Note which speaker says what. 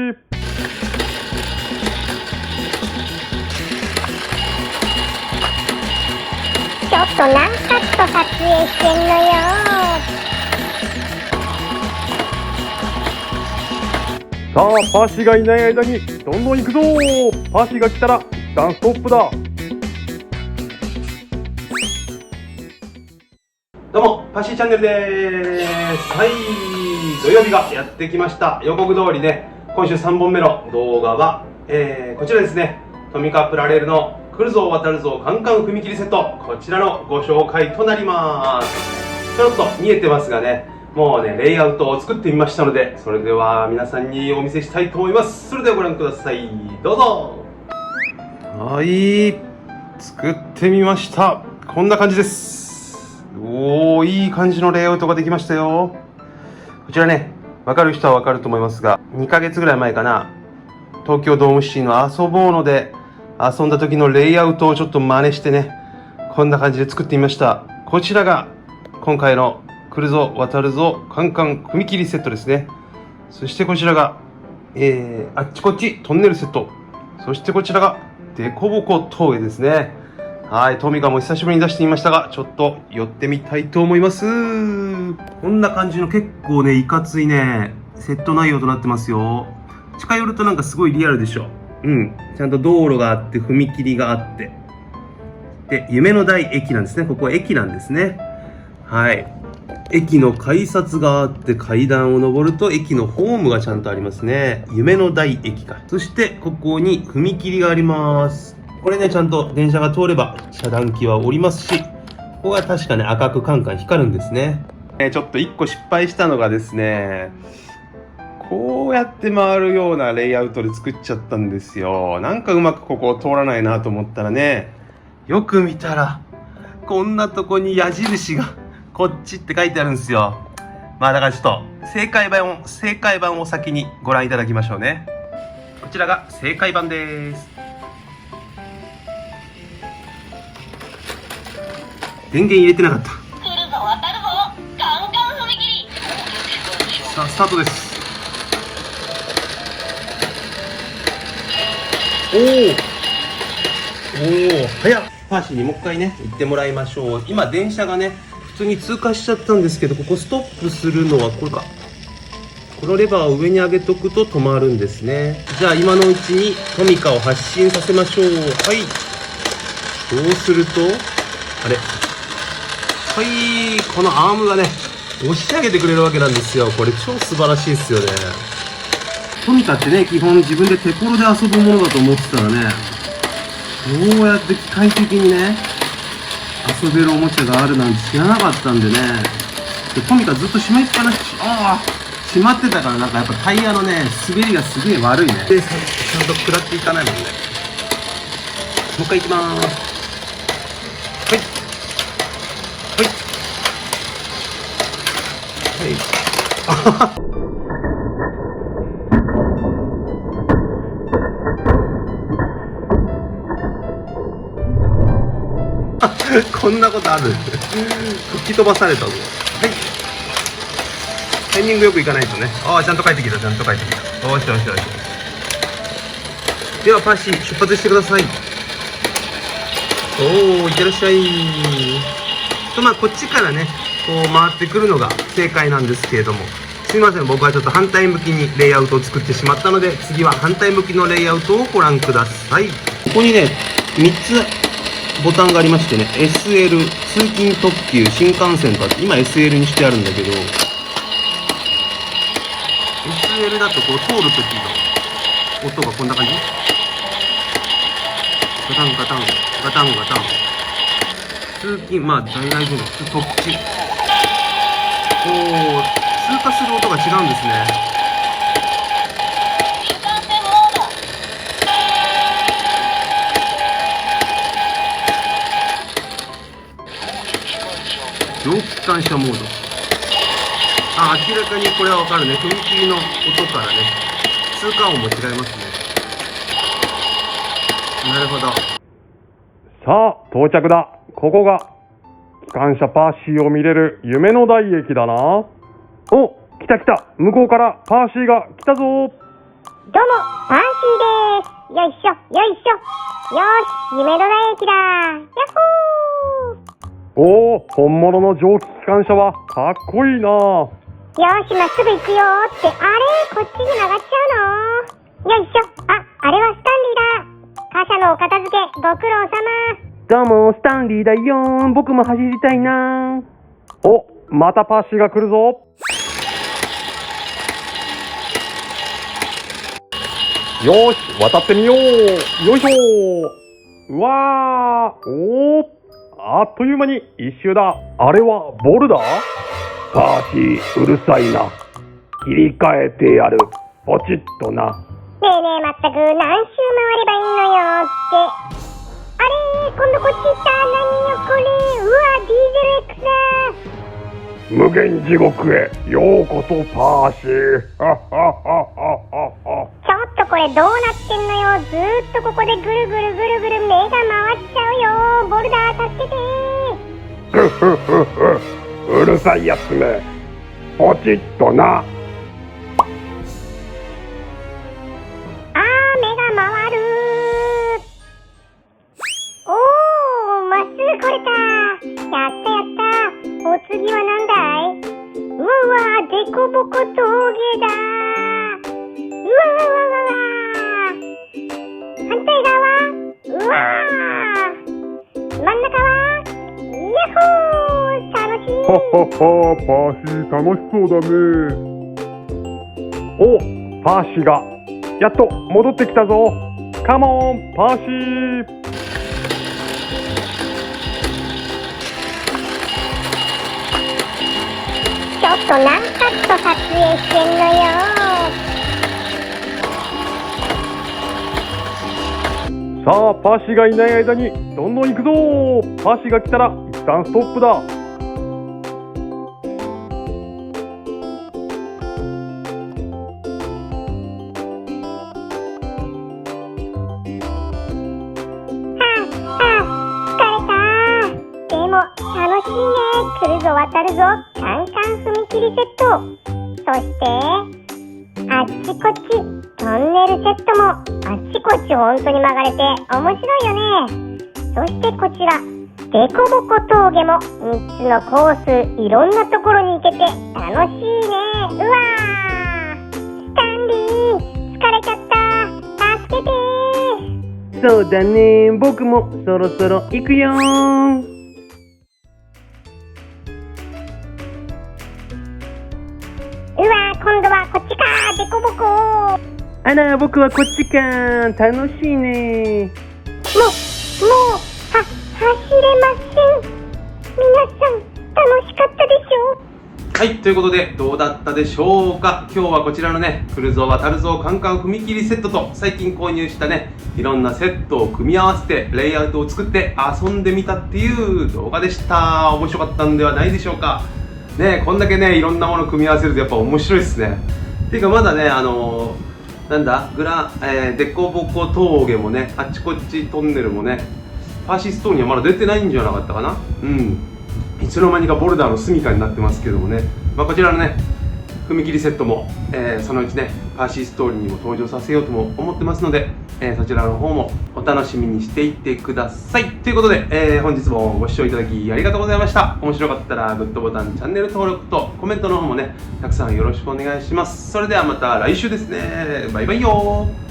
Speaker 1: ちょっと何カット撮影してんのよ。
Speaker 2: さあ、パーシーがいない間にどんどん行くぞ。パーシーが来たら一旦ストップだ。どうも、パーシーチャンネルです。はい、土曜日がやってきました。予告通りね、今週3本目の動画は、こちらですね。トミカプラレールの来るぞ渡るぞカンカン踏切セット、こちらのご紹介となります。ちょっと見えてますがね、もうね、レイアウトを作ってみましたので、それでは皆さんにお見せしたいと思います。それではご覧ください。どうぞ。はい、作ってみました。こんな感じです。おー、いい感じのレイアウトができましたよ。こちらね、わかる人はわかると思いますが、2ヶ月ぐらい前かな、東京ドームシティの遊ぼうので遊んだ時のレイアウトをちょっと真似してね、こんな感じで作ってみました。こちらが今回の来るぞ渡るぞカンカン踏切セットですね。そしてこちらが、あっちこっちトンネルセット。そしてこちらがデコボコ峠ですね。はい、トミカも久しぶりに出してみましたが、ちょっと寄ってみたいと思います。こんな感じの結構ね、いかついね、セット内容となってますよ。近寄るとなんかすごいリアルでしょ。うん。ちゃんと道路があって、踏切があって。で、夢の台駅なんですね。ここは駅なんですね。はい。駅の改札があって、階段を登ると駅のホームがちゃんとありますね。夢の台駅か。そして、ここに踏切があります。これね、ちゃんと電車が通れば遮断機は降りますし、ここが確かね、赤くカンカン光るんですね。ちょっと一個失敗したのがですね、こうやって回るようなレイアウトで作っちゃったんですよ。なんかうまくここを通らないなと思ったらね、よく見たら、こんなとこに矢印が、こっちって書いてあるんですよ。まあだからちょっと、正解版を先にご覧いただきましょうね。こちらが正解版です。電源入れてなかった。
Speaker 1: 来るぞ渡るぞカンカン踏切。
Speaker 2: さあ、スタートです。おお、早っ。パーシーにもう一回ね、行ってもらいましょう。今、電車がね、普通に通過しちゃったんですけど、ここストップするのはこれか。このレバーを上に上げとくと止まるんですね。じゃあ、今のうちにトミカを発進させましょう。はい。そうすると、あれ。はい、このアームがね、押し上げてくれるわけなんですよ。これ超素晴らしいですよね。トミカってね、基本自分で手ころで遊ぶものだと思ってたらね、こうやって機械的にね、遊べるおもちゃがあるなんて知らなかったんでね、でトミカずっと閉めっぱなし、閉まってたから、なんかやっぱタイヤのね、滑りがすげえ悪いね。で、ちゃんと食らっていかないもんね。もう一回いきまーす。はい。はい。はい。こんなことある。吹き飛ばされたぞ。はい。タイミングよくいかないとね。ちゃんと帰ってきた。よし。では、パーシー、出発してください。いってらっしゃい。まあ、こっちからね、こう回ってくるのが正解なんですけれども。すいません、僕はちょっと反対向きにレイアウトを作ってしまったので、次は反対向きのレイアウトをご覧ください。ここにね、3つ、ボタンがありましてね、SL、通勤特急、新幹線とあって、今 SL にしてあるんだけど、SL だとこう通る時の音がこんな感じ。ガタンガタン、ガタンガタン。通勤、まあ大々丈夫。特急。通過する音が違うんですね。蒸気機関車モード。明らかにこれはわかるね。踏切の音からね、通過音も違いますね。なるほど。さあ、到着だ。ここが機関車パーシーを見れる夢の台駅だな。来た。向こうからパーシーが来たぞ。
Speaker 1: どうも、パンシーです。よいしょ、よいしょ。よーし、夢の大駅だ。やっほー。
Speaker 2: おお、本物の蒸気機関車はかっこいいな。
Speaker 1: よーし、まっすぐ行くよーって、あれこっちに曲がっちゃうの？よいしょ。あれはスタンリーだ。貨車のお片付け、ご苦労様。
Speaker 2: どうも、スタンリーだよ。僕も走りたいな。お、またパッシーが来るぞ。よーし、渡ってみよう。よいしょ。うわー、おー、あっという間に一周だ。あれはボルダー？パーシー、うるさいな。切り替えてやる。ポチッとな。
Speaker 1: ねえねえ、まったく何周回ればいいのよって。あれ今度こっち行った。何よこれ。うわ、ディーゼル X だ。
Speaker 2: 無限地獄へようこそパーシー。
Speaker 1: ちょっとこれどうなってんのよ。ずーっとここでぐるぐるぐるぐる目が回っちゃうよ。ボルダー助けて。
Speaker 2: ふふふふ、うるさいやつめ。ポチッとな。
Speaker 1: 目が回る。おー、まっすぐ来れた。やったやった。お次はなんだい？うわうわ、デコボコ峠だ。うわうわうわうわ。反対側？うわー。真ん中は？ヤッホー、楽しい。
Speaker 2: ははは、パーシー楽しそうだね。お、パーシーがやっと戻ってきたぞ。カモンパーシー。
Speaker 1: ちょっと何カット撮影してんのよ。
Speaker 2: さあ、パーシーがいない間にどんどん行くぞ。パーシーが来たら一旦ストップだ。
Speaker 1: 楽しいね。来るぞ渡るぞ。カンカン踏切セット。そしてあっちこっちトンネルセットもあっちこっち本当に曲がれて面白いよね。そしてこちらデコボコ峠も3つのコース、いろんなところに行けて楽しいね。うわー、スタンリー疲れちゃった。助けて。
Speaker 2: そうだね、僕もそろそろ行くよ。
Speaker 1: うわー、今度はこっちか。デコボコ。
Speaker 2: あら、僕はこっちか。楽しいね。
Speaker 1: もう走れません。皆さん楽しかったでしょう。
Speaker 2: はい、ということでどうだったでしょうか。今日はこちらのね、来るぞ渡るぞカンカン踏切セットと最近購入したね、いろんなセットを組み合わせてレイアウトを作って遊んでみたっていう動画でした。面白かったんではないでしょうかね。こんだけね、いろんなもの組み合わせるとやっぱ面白いですね。っていうかまだね、なんだデコボコ峠もね、あっちこっちトンネルもね、パーシーストーンにはまだ出てないんじゃなかったかな。いつの間にかボルダーの住処になってますけどもね、こちらのね踏切セットも、そのうちねパーシーストーリーにも登場させようとも思ってますので、そちらの方もお楽しみにしていってください。ということで、本日もご視聴いただきありがとうございました。面白かったらグッドボタン、チャンネル登録とコメントの方もねたくさんよろしくお願いします。それではまた来週ですね。バイバイよー。